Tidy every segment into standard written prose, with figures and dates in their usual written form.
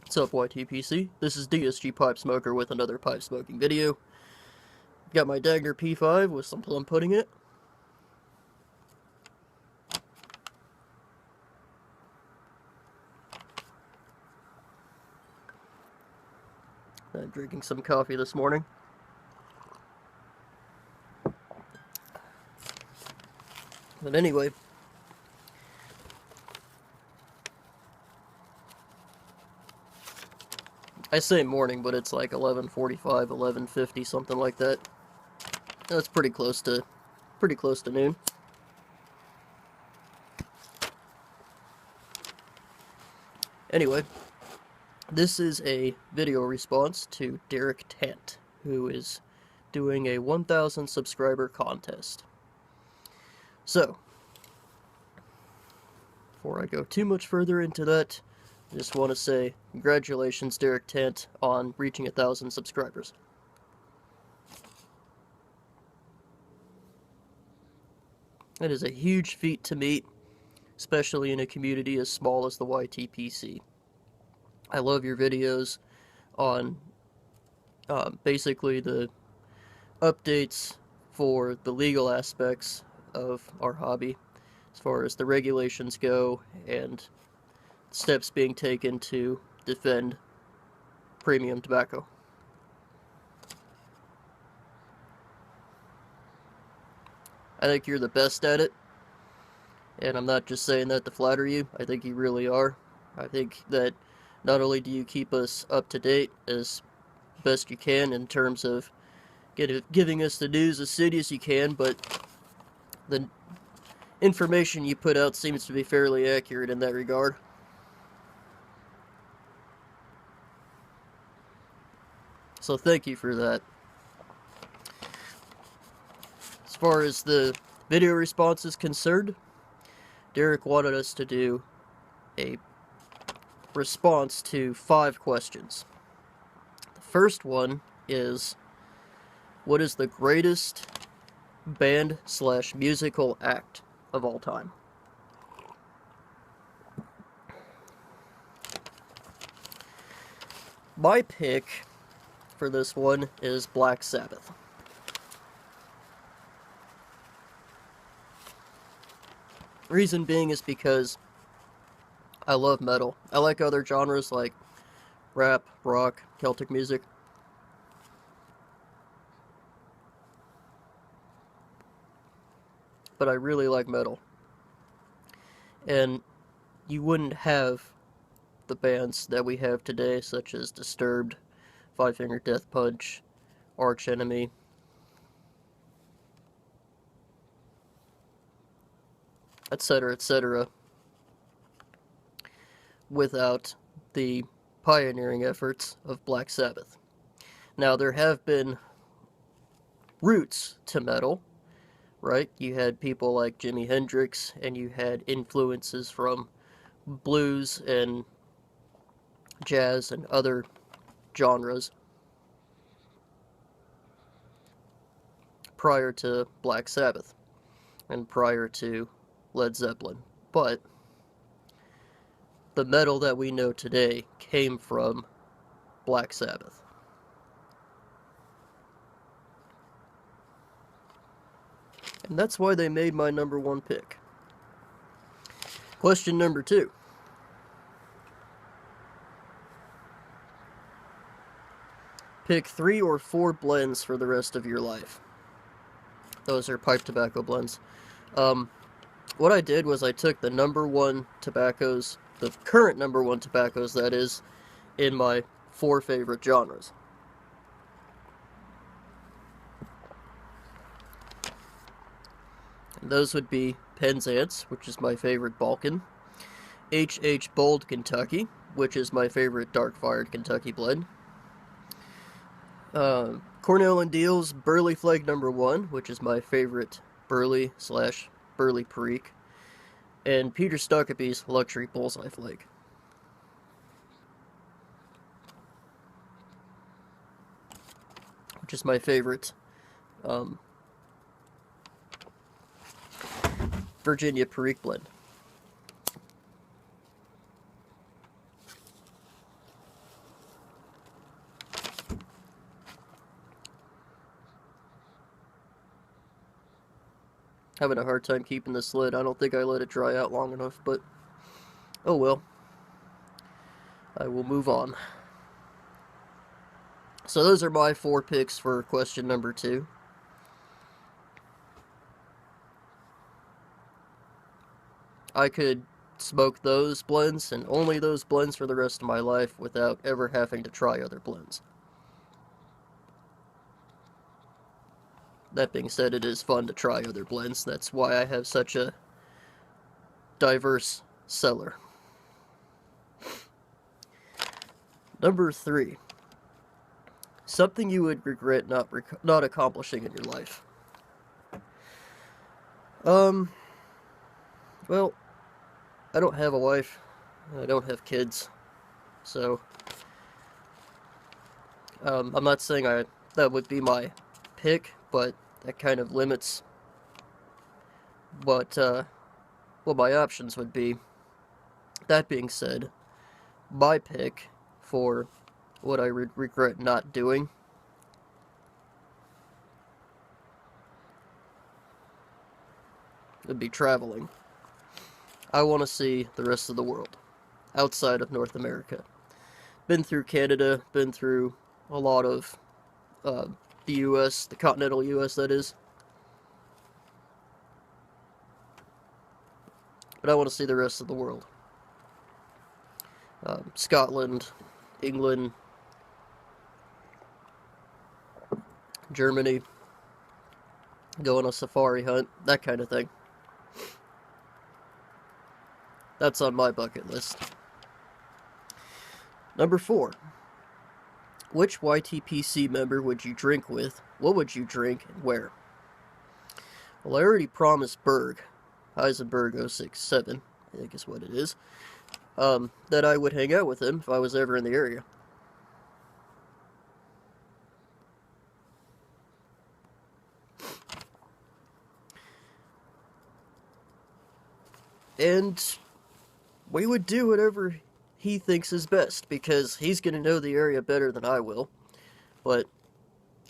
What's up, YTPC? This is DSG Pipe Smoker with another pipe smoking video. Got my Dagger P5 with some plum pudding in it. I'm drinking some coffee this morning. But anyway, I say morning, but it's like 11:45, 11:50, something like that. That's pretty close to noon. Anyway, this is a video response to Derek Tant, who is doing a 1,000 subscriber contest. So, before I go too much further into that, I just want to say congratulations, Derek Tant, on reaching 1,000 subscribers. It is a huge feat to meet, especially in a community as small as the YTPC. I love your videos on basically the updates for the legal aspects of our hobby, as far as the regulations go and steps being taken to defend premium tobacco. I think you're the best at it, and I'm not just saying that to flatter you. I think you really are. I think that not only do you keep us up to date as best you can in terms of giving us the news as soon as you can, but the information you put out seems to be fairly accurate in that regard. So thank you for that. As far as the video response is concerned, Derek wanted us to do a response to 5 questions. The first one is, what is the greatest band/musical act of all time? My pick for this one is Black Sabbath. Reason being is because I love metal. I like other genres like rap, rock, Celtic music. But I really like metal. And you wouldn't have the bands that we have today, such as Disturbed, Five Finger Death Punch, Arch Enemy, etc., without the pioneering efforts of Black Sabbath. Now, there have been roots to metal, right? You had people like Jimi Hendrix, and you had influences from blues and jazz and other genres prior to Black Sabbath and prior to Led Zeppelin. But the metal that we know today came from Black Sabbath. And that's why they made my number 1 pick. Question number 2. Pick 3 or 4 blends for the rest of your life. Those are pipe tobacco blends. What I did was I took the number 1 tobaccos, the current number 1 tobaccos, that is, in my 4 favorite genres. And those would be Penzance, which is my favorite Balkan, H.H. Bold Kentucky, which is my favorite dark-fired Kentucky blend, Cornell and Deal's Burley Flag number 1, which is my favorite Burley/Burley Perique, and Peter Stuckaby's Luxury Bullseye Flag. Which is my favorite Virginia Perique blend. Having a hard time keeping this lid. I don't think I let it dry out long enough, but oh well. I will move on. So those are my 4 picks for question number 2. I could smoke those blends and only those blends for the rest of my life without ever having to try other blends. That being said, it is fun to try other blends. That's why I have such a diverse cellar. Number 3. Something you would regret not accomplishing in your life. Well, I don't have a wife. I don't have kids. So, I'm not saying that would be my pick, but that kind of limits what my options would be. That being said, my pick for what I regret not doing would be traveling. I want to see the rest of the world, outside of North America. Been through Canada, been through a lot of the U.S., the continental U.S., that is. But I want to see the rest of the world. Scotland, England, Germany, go on a safari hunt, that kind of thing. That's on my bucket list. Number 4. Which YTPC member would you drink with? What would you drink and where? Well, I already promised Berg, Heisenberg 067, I think is what it is, that I would hang out with him if I was ever in the area. And we would do whatever he thinks is best, because he's going to know the area better than I will. But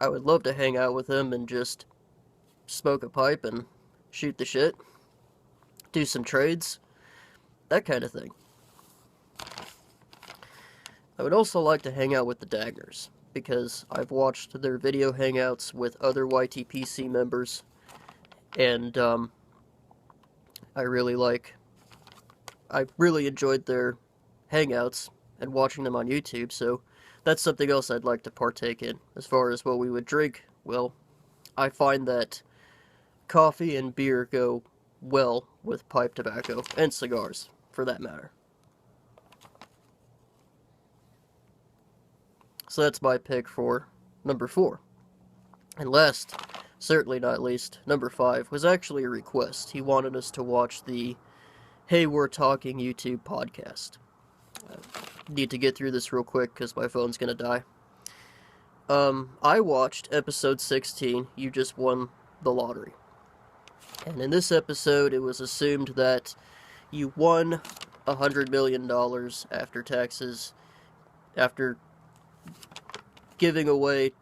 I would love to hang out with him and just smoke a pipe and shoot the shit, do some trades, that kind of thing. I would also like to hang out with the Dagners, because I've watched their video hangouts with other YTPC members, and I really enjoyed their hangouts and watching them on YouTube, so that's something else I'd like to partake in. As far as what we would drink, well, I find that coffee and beer go well with pipe tobacco, and cigars, for that matter. So that's my pick for number 4. And last, certainly not least, number 5 was actually a request. He wanted us to watch the Hey We're Talking YouTube podcast. Need to get through this real quick because my phone's gonna die. I watched episode 16, You Just Won the Lottery. And in this episode, it was assumed that you won $100 million after taxes, after giving away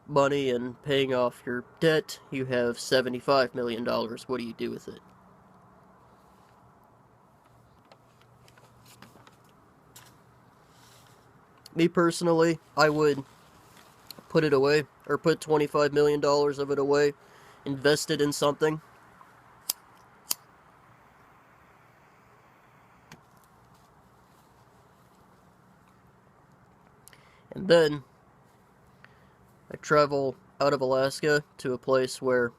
money and paying off your debt. You have $75 million. What do you do with it? Me personally, I would put it away, or put $25 million of it away, invest it in something. And then I travel out of Alaska to a place where,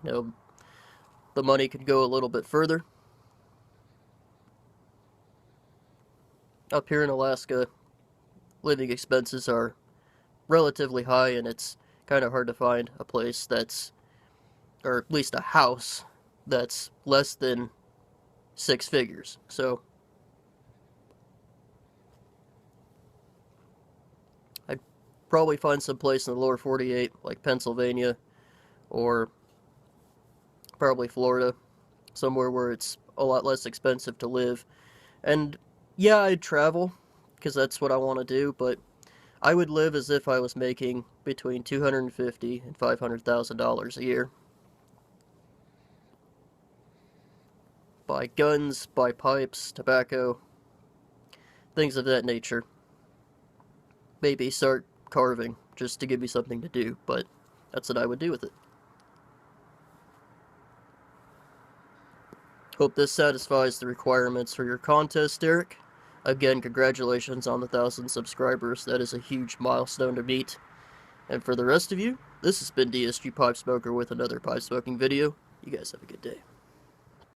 the money could go a little bit further. Up here in Alaska, living expenses are relatively high, and it's kind of hard to find a place or at least a house that's less than 6 figures. So I'd probably find some place in the lower 48, like Pennsylvania, or probably Florida, somewhere where it's a lot less expensive to live. And yeah, I'd travel, because that's what I want to do, but I would live as if I was making between $250,000 and $500,000 a year. buy guns, buy pipes, tobacco, things of that nature. Maybe start carving, just to give me something to do, but that's what I would do with it. Hope this satisfies the requirements for your contest, Derek. Again, congratulations on the 1,000 subscribers. That is a huge milestone to meet. And for the rest of you, this has been DSG Pipe Smoker with another pipe smoking video. You guys have a good day.